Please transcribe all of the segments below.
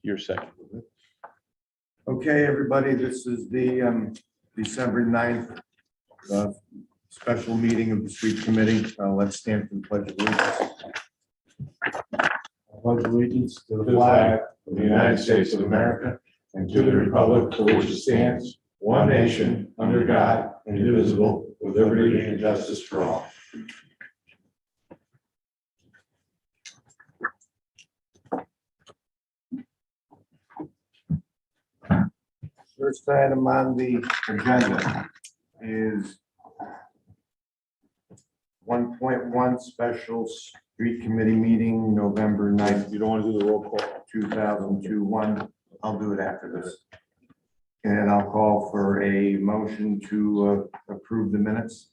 Your second. Okay, everybody, this is the December 9th special meeting of the street committee. Let's stand for the pledge of allegiance. I pledge allegiance to the flag of the United States of America and to the republic for which it stands, one nation, under God, indivisible, with liberty and justice for all. First item on the agenda is 1.1 special street committee meeting, November 9th. You don't want to do the roll call. 2021. I'll do it after this. And I'll call for a motion to approve the minutes.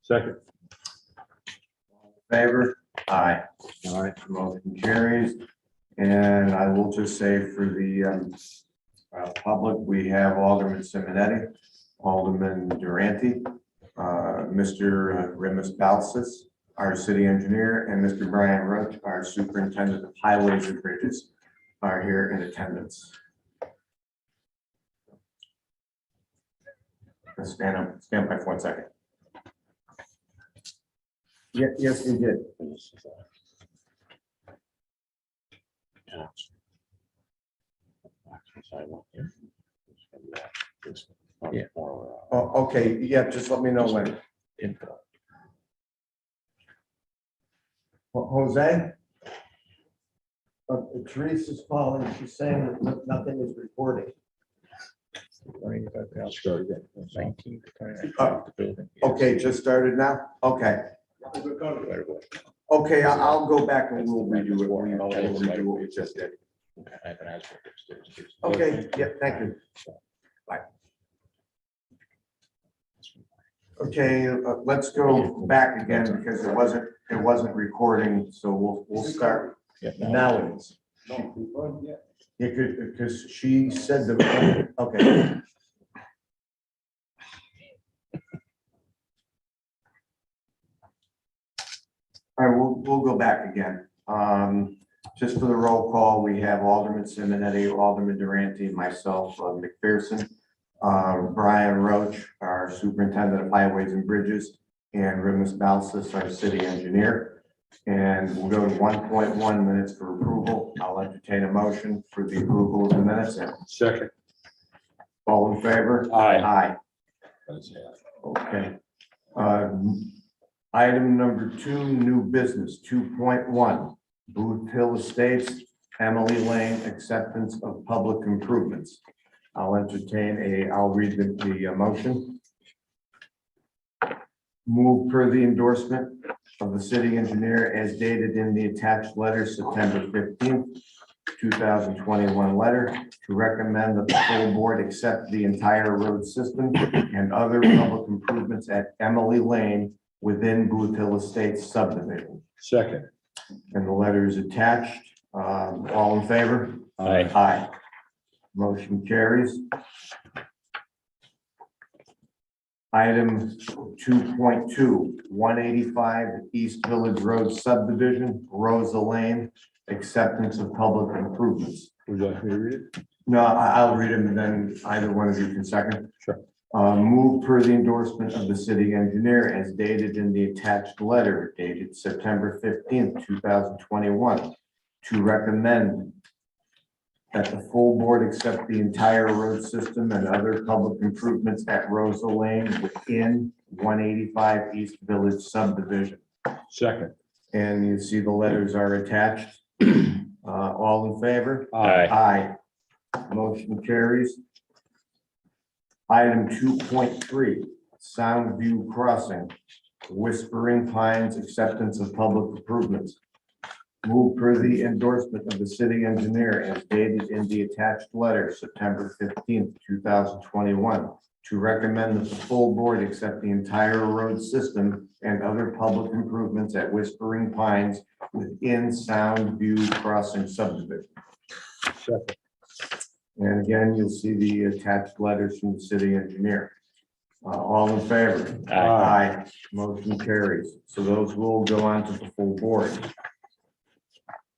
Second. Favor? Aye. All right, motion carries. And I will just say for the public, we have Alderman Simonetti, Alderman Durante, Mr. Remus Balsis, our city engineer, and Mr. Brian Roach, our superintendent of highways and bridges, are here in attendance. Stand by for 1 second. Yes, we did. Yeah. Oh, okay, yeah, just let me know when. Jose? Teresa's calling, she's saying that nothing is recording. Okay, just started now? Okay. Okay, I'll go back and we'll redo it. We'll redo what we just did. Okay, yeah, thank you. Bye. Okay, let's go back again because it wasn't recording, so we'll start. Now it is. Because she said the, okay. All right, we'll go back again. Just for the roll call, we have Alderman Simonetti, Alderman Durante, myself, McPherson, Brian Roach, our superintendent of highways and bridges, and Remus Balsis, our city engineer. And we'll go to 1.1 minutes for approval. I'll entertain a motion for the approval of the minutes. Second. All in favor? Aye. Okay. Item number 2, new business, 2.1, Booth Hill Estates, Emily Lane, acceptance of public improvements. I'll read the motion. Move per the endorsement of the city engineer as dated in the attached letter, September 15th, 2021 letter, to recommend that the full board accept the entire road system and other public improvements at Emily Lane within Booth Hill Estates subdivision. Second. And the letter is attached. All in favor? Aye. Aye. Motion carries. Item 2.2, 185 East Village Road subdivision, Rosa Lane, acceptance of public improvements. Would you like me to read it? No, I'll read them and then either one of you can second. Sure. Move per the endorsement of the city engineer as dated in the attached letter dated September 15th, 2021, to recommend that the full board accept the entire road system and other public improvements at Rosa Lane within 185 East Village subdivision. Second. And you see the letters are attached. All in favor? Aye. Aye. Motion carries. Item 2.3, Soundview Crossing, Whispering Pines, acceptance of public improvements. Move per the endorsement of the city engineer as dated in the attached letter, September 15th, 2021, to recommend that the full board accept the entire road system and other public improvements at Whispering Pines within Soundview Crossing subdivision. Second. And again, you'll see the attached letters from the city engineer. All in favor? Aye. Motion carries. So those will go on to the full board.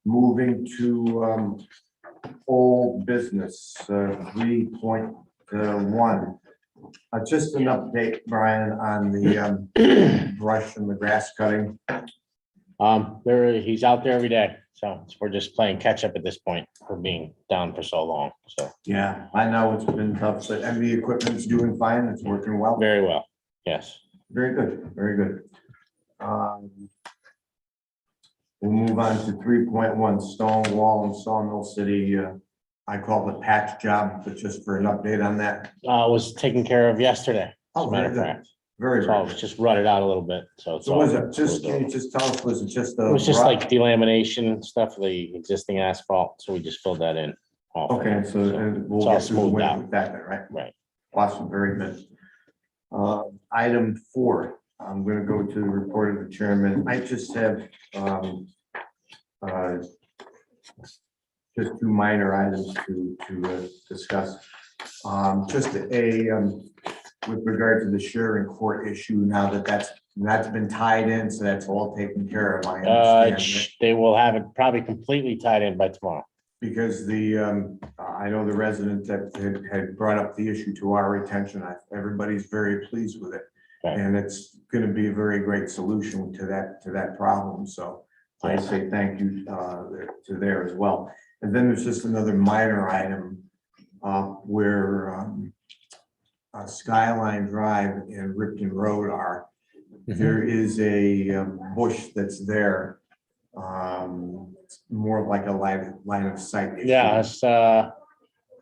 Moving to old business, 3.1. Just an update, Brian, on the brush and the grass cutting. He's out there every day, so we're just playing catch up at this point for being down for so long. So Yeah, I know it's been tough, but and the equipment's doing fine. It's working well. very well. Yes. Very good, very good. We'll move on to 3.1, stone wall in Sawmill City. I call it patch job, but just for an update on that. Was taken care of yesterday. As Oh, a matter very of good. fact, Very, so very it's good. just rutted out a little bit. So it's So all. was it just, can you just tell us, was it just It was just rock? like delamination and stuff, the existing asphalt, so we just filled that in. off. Okay, so and we'll It's all get through the smoothed winter out. with that, then, right? Right. Awesome, very good. Item 4, I'm gonna go to the report of the chairman. I just have just 2 minor items to discuss. Just with regard to the Sharon Court issue, now that that's been tied in, so that's all taken care of, I understand. They will have it probably completely tied in by tomorrow. Because I know the resident that had brought up the issue to our attention. Everybody's very pleased with it. Right. And it's going to be a very great solution to that problem. So I say thank you to there as well. And then there's just another minor item where Skyline Drive and Ripton Road are. There is a bush that's there. It's more like a line of sight issue. Yeah, it's, I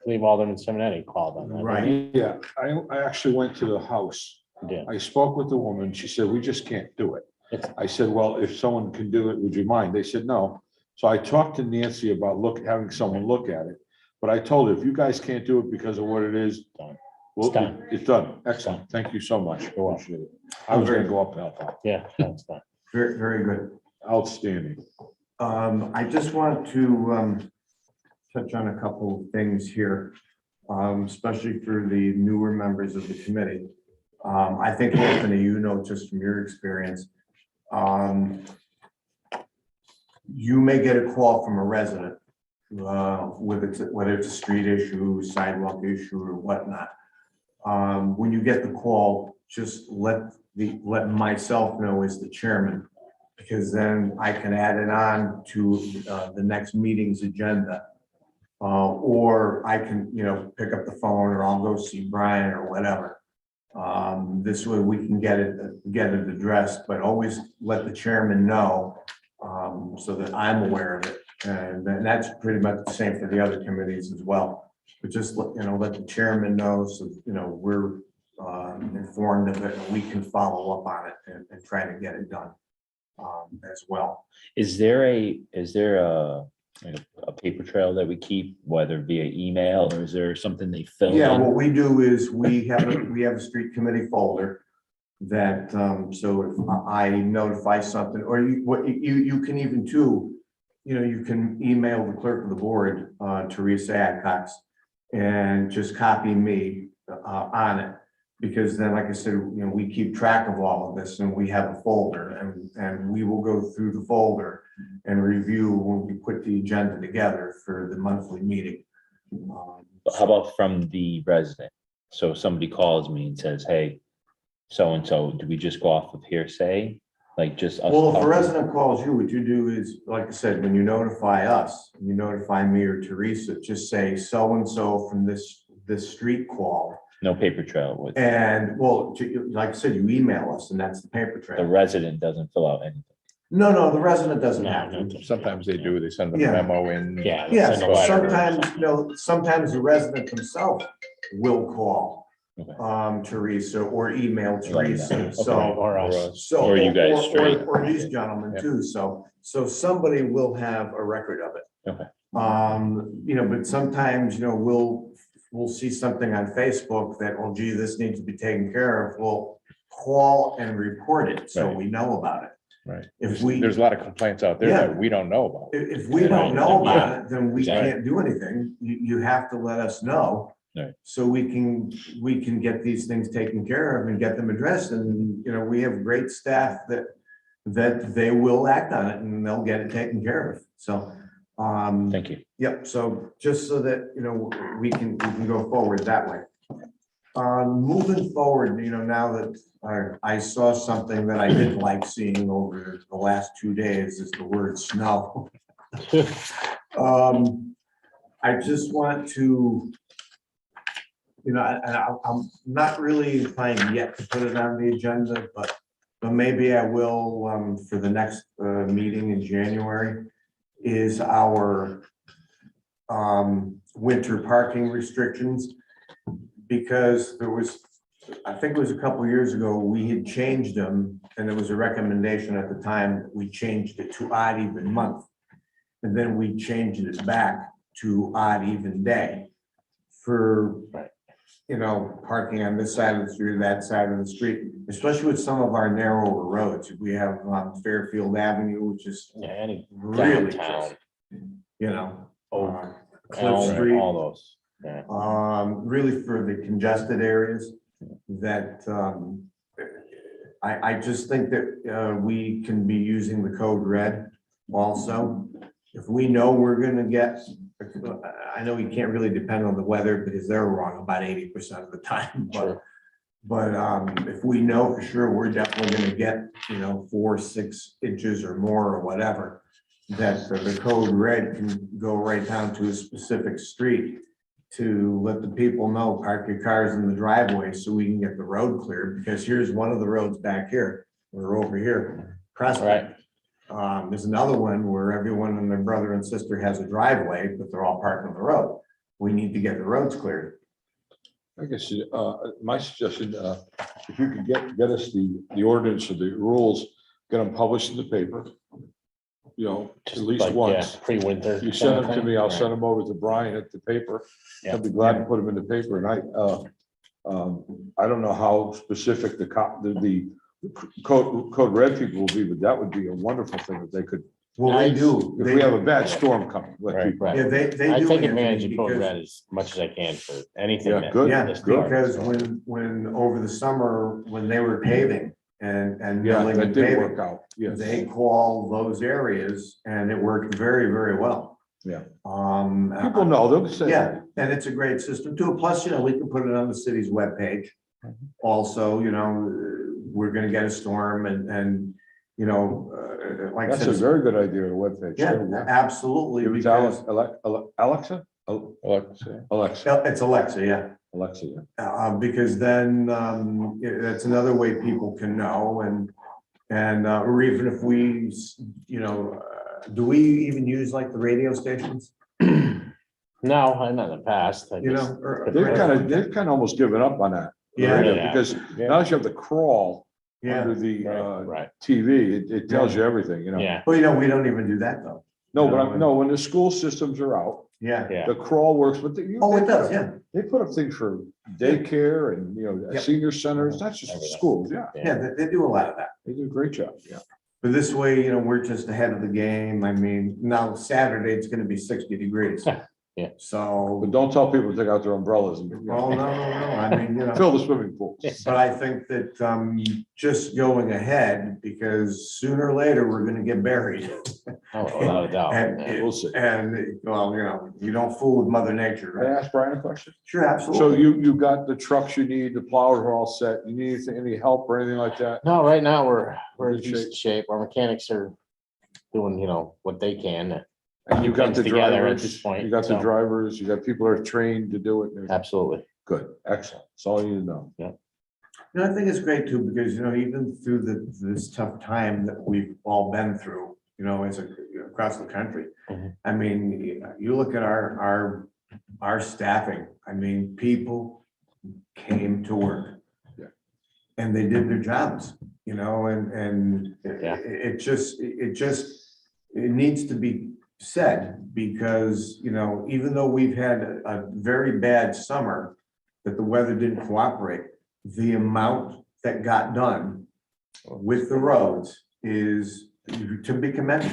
believe Alderman Simonetti called on that. Right. Yeah, I actually went to the house. Yeah. I spoke with the woman. She said, we just can't do it. I said, well, if someone can do it, would you mind? They said, no. So I talked to Nancy about having someone look at it. But I told her, if you guys can't do it because of what it is, Done. well, It's done. it's done. Excellent. Thank you so much. You're welcome. Appreciate it. I was gonna go up and help out. Yeah, that's fine. Very, very good. Outstanding. I just want to touch on a couple of things here, especially for the newer members of the committee. I think, Anthony, you know, just from your experience, you may get a call from a resident, whether it's a street issue, sidewalk issue, or whatnot. When you get the call, just let myself know as the chairman, because then I can add it on to the next meeting's agenda. Or I can, pick up the phone, or I'll go see Brian or whatever. This way we can get it addressed, but always let the chairman know so that I'm aware of it. And then that's pretty much the same for the other committees as well. But just let the chairman know, so we're informed of it, and we can follow up on it and try to get it done as well. Is there a paper trail that we keep, whether via email, or is there something they fill Yeah, in? what we do is we have a street committee folder that, so if I notify something, or you can even too, you can email the clerk of the board, Teresa Adcox, and just copy me on it. Because then, like I said, we keep track of all of this, and we have a folder, and we will go through the folder and review when we put the agenda together for the monthly meeting. How about from the resident? So if somebody calls me and says, hey, so-and-so, do we just go off of hearsay? Like just us? Well, if a talking? resident calls you, what you do is, like I said, when you notify us, you notify me or Teresa, just say so-and-so from this street call. No paper trail with, And well, like I said, you email us, and that's the paper the trail. resident doesn't fill out anything. No, the resident doesn't No, have no. to. Sometimes they do. They send them a Yeah. memo in. Yeah. Yes, send a letter or sometimes, something. sometimes the resident himself will call Okay. Teresa or email Let them know. Teresa, Okay. so. Or us. So, Or you guys straight. or these gentlemen Yeah. too, so somebody will have a record of it. Okay. But sometimes, we'll see something on Facebook that, oh gee, this needs to be taken care of, we'll call and report it, so Right. we know about it. Right. If There's a lot of complaints out there Yeah. that we don't know about. If we don't know about it, then we Exactly. can't do anything. You have to let us know. Right. So we can get these things taken care of and get them addressed. And, we have great staff that they will act on it, and they'll get it taken care of. So, Thank you. Yep, so just so that, we can go forward that way. Moving forward, now that I saw something that I didn't like seeing over the last 2 days is the word snow. I just want to, I'm not really inclined yet to put it on the agenda, but maybe I will, for the next, meeting in January, is our winter parking restrictions. Because there was, I think it was a couple of years ago, we had changed them, and there was a recommendation at the time, we changed it to odd even month. And then we changed it back to odd even day for, parking on this side of the street, or that side of the street, especially with some of our narrower roads. We have Fairfield Avenue, which is Yeah, any really downtown, just, Cliff Elm, Street. all those. Yeah. Really for the congested areas that, I just think that, we can be using the code red also. If we know we're gonna get, I know you can't really depend on the weather because they're wrong about 80% of the time, but, Sure. if we know for sure, we're definitely gonna get, 4, 6 inches or more or whatever, that the code red can go right down to a specific street to let the people know, park your cars in the driveway so we can get the road cleared, because here's one of the roads back here, we're over here. Prospect. There's another one where everyone and their brother and sister has a driveway, but they're all parked on the road. We need to get the roads cleared. I guess, my suggestion, if you could get us the ordinance or the rules, get them published in the paper. At least Like, once. Pre-winter. You send them kind to of me, I'll thing. send them over to Brian at the paper. Yeah. I'll be glad to put them in the paper, and I don't know how specific the code red people will be, but that would be a wonderful thing if they could, Well, they do. if we have a bad storm coming, let Right, people. right. Yeah, they I do. take Anthony, advantage of code because- red as much as I can for anything. Yeah, that- good. Yeah, this because department, when over the summer, when they were paving and Yeah, milling that and did paving, work out, yes. they call those areas and it worked very, very well. Yeah. People People know, they'll say. Yeah, and it's a great system too. Plus, we can put it on the city's webpage. Mhm. Also, we're gonna get a storm and, like I That's a said. very good idea, the webpage. Yeah, absolutely, Give it to because Alexa? Alexa, it's Alexa, yeah. Alexa, yeah. Because then, that's another way people can know or even if we, do we even use like the radio stations? No, I'm not in the past. I just- They've kind of almost given up on that. Yeah. Yeah. Because now that you have to crawl Yeah, under the Right, TV, it tells you everything, yeah, well, we don't even do that though. No, but no, when the school systems are out, Yeah. yeah. the crawl works, but Oh, it does, yeah. They put up things for daycare and, Yep. senior centers, not just the Everything. schools, yeah. Yeah, they do a lot of that. They do a great job, yeah. But this way, we're just ahead of the game. I mean, now Saturday, it's gonna be 60 degrees. Yeah. So, But don't tell people to take out their umbrellas and well, no, I mean, fill the swimming pools. but I think that, just going ahead, because sooner or later, we're gonna get buried. Oh, without a doubt. And, yeah. We'll see. you don't fool with Mother Nature, Can I right? ask Brian a question? Sure, So absolutely. you got the trucks you need, the plows are all set, you need any help or anything like that? No, right now we're in Good decent shape. Our mechanics are doing, what they can. And you got Things the together at drivers, this point, you got the so. drivers, you got people that are trained to do it. Absolutely. Good, excellent. That's all you need to know. I think it's great too, because, even through this tough time that we've all been through, across the country. Mhm. I mean, you look at our staffing, I mean, people came to work. Yeah. And they did their jobs, and Yeah. it needs to be said, because, even though we've had a very bad summer, that the weather didn't cooperate, the amount that got done with the roads is to be commended.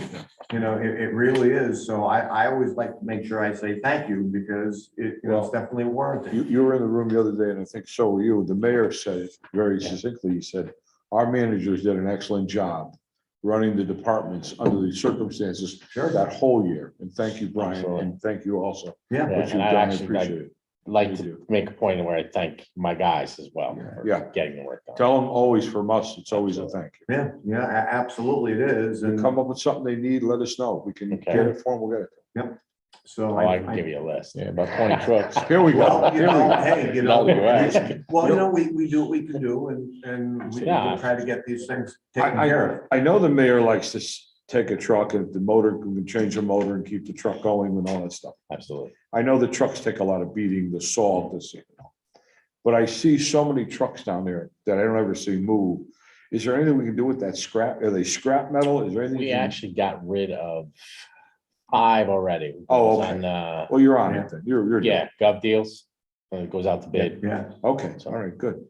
It really is. So I always like to make sure I say thank you, because it's Well, definitely warranted. You were in the room the other day, and I think so were you. The mayor said it very Yeah. succinctly. He said, our managers did an excellent job running the departments under these circumstances Sure. that whole year. And thank you, Brian, Absolutely. and thank you also. Yeah, What Yeah, you've and I done, I actually like- appreciate it. Like Me to too. make a point where I thank my guys as well for Yeah. getting the work done. Tell them always from us, it's always a thank you. yeah, absolutely it is. If you And come up with something they need, let us know. We can Okay. get it for them, we'll get it. so Oh, I can give you a list. Yeah, about 20 trucks. Here we go. Well, you Here we know, go. hey, you Now know, you ask. well, we do what we can do and we Yeah. can try to get these things taken I- care of. I know the mayor likes to take a truck and the motor, we can change the motor and keep the truck going and all that stuff. Absolutely. I know the trucks take a lot of beating, the salt, this, you know. But I see so many trucks down there that I don't ever see move. Is there anything we can do with that scrap? Are they scrap metal? Is there anything? We can- actually got rid of 5 already. It Oh, goes okay. on, Well, you're on it then. You're. yeah, gov deals. And it goes out to bid. Yeah, Okay, all right, good.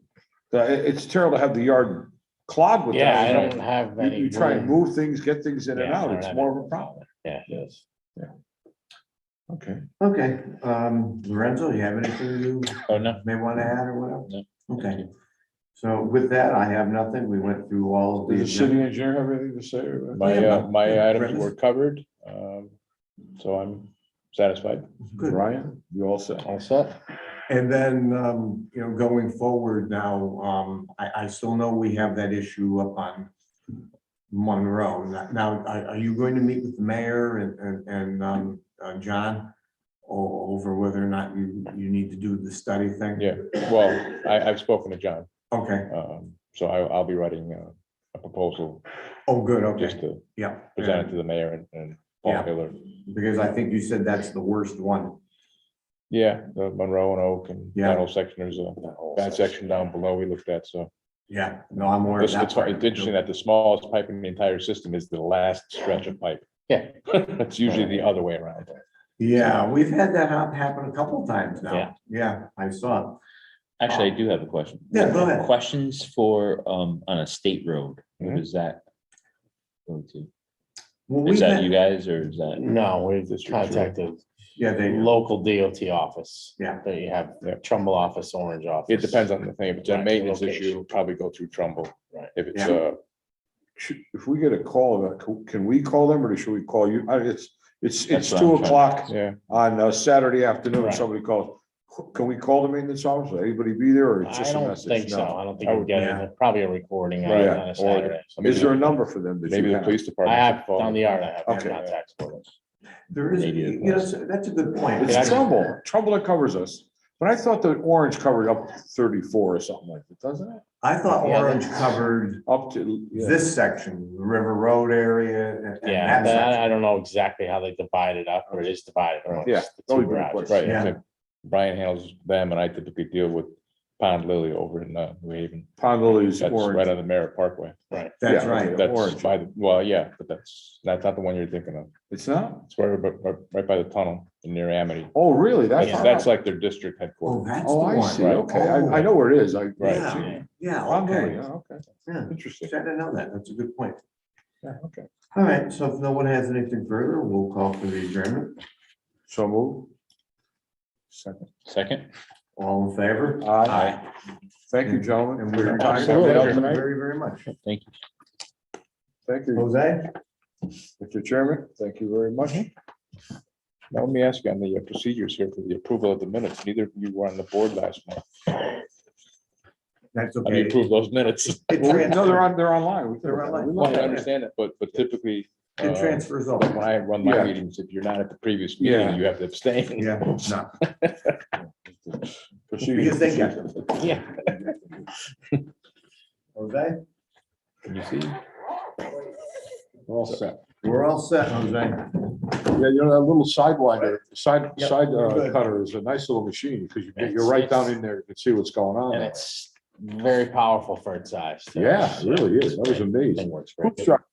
It's terrible to have the yard clogged with that. Yeah, I you know. don't have You- any. You try and room. move things, get things in and Yeah, I out. don't It's have more any of a problem. Yeah, it is. Okay. okay. Lorenzo, you have anything you Oh, no. may want to add or whatever? No. Okay. So with that, I have nothing. We went through all of Does the these. city engineer have anything to say? or- My items Brenda? were covered, so I'm satisfied. Good. Brian, you all set? All set? And then, going forward now, I still know we have that issue up on Monroe. Now, are you going to meet with the mayor and John over whether or not you need to do the study thing? Yeah, well, I've spoken to John, Okay. so I'll be writing a proposal Oh, good. just Okay. to Yeah. present it to the mayor and Yeah. Paul Hiller. Because I think you said that's the worst one. Yeah, the Monroe and Oak and Yeah. that whole section, there's a bad section down below we looked at, so. Yeah. No, I'm aware of It's that. it's part. interesting that the smallest pipe in the entire system is the last stretch of pipe. Yeah. It's usually the other way around. Yeah, we've had that happen a couple times now. Yeah. Yeah, I saw it. Actually, I do have a question. Yeah, go ahead. Questions for, on a state road, what Mhm. is that? Go to? Well, Is we've that had- you guys or is that? No, we just District two. contacted Yeah, they, local DOT office. Yeah. That you have Yeah. Trumbull office, Orange office. It depends on the thing. If it's a Right, maintenance location. issue, probably go through Trumbull. Right. If it's, Yeah. If we get a call, can we call them or should we call you? It's That's what 2 I'm trying- o'clock yeah, on Saturday afternoon. Right. Somebody calls. Can we call the maintenance office? Will anybody be there or it's I just a don't message? think so. No. I don't think I you would- get yeah. it. Probably a recording on Right, it on a or- Saturday. Is there a number for them? that maybe you the have? police I department. have should call down them. the yard, I have Okay. contacts for them. there is, Maybe it you know, was. that's a good point. It's Yeah. Trumbull that covers us. But I thought that Orange covered up to 34 or something like that, doesn't it? I thought Yeah, Orange covered Up to, yeah. this section, the River Road area and Yeah, that but section. I don't know exactly how they divide it up, or it is divided. amongst Yeah, the that would two be a garages. Right, Yeah. I think Brian handles them and I typically deal with Pond Lily over in New Haven. Pond Lily's That's Orange. right on the Merritt Parkway. That's Yeah, right. okay. That's Orange. by the, well, yeah, but that's not the one you're thinking of. It's not? It's right by the tunnel near Amity. Oh, really? That's, far that's up? like their district Oh, headquarters. that's the Oh, I one. see. Right. Okay. I know where it is. Right. Yeah, yeah, Pond Lily, okay. yeah, okay. Yeah, Interesting. I didn't know that. That's a good point. Yeah, okay. All right, so if no one has anything further, we'll call for the adjournment. So move. Second. Second? All in favor? Aye. Thank you, gentlemen. And for your we're time. Absolutely. thank you very, very much. Thank you. Thank you, Jose? Mr. Chairman. Thank you very much. Now, let me ask you on the procedures here for the approval of the minutes. Neither of you were on the board last month. That's How do you okay. approve those minutes? It Well, no, transfers- they're online. We can They're look at it. online. We Well, look I at it. understand that, but typically, It transfers like over. when I run my Yeah. meetings, if you're not at the previous Yeah. meeting, you have to abstain. Yeah, no. Procedure. Because they get them. Yeah. Jose? Can you see? All set. We're all set, Jose. Yeah, you know, that little sidewinder, side Yep, we're good. cutter is a nice little machine because It's- you're right down it's- in there. You can see what's going on. And it's very powerful for its size. too. Yeah, it really is. That was amazing. Thing works great. Hoop truck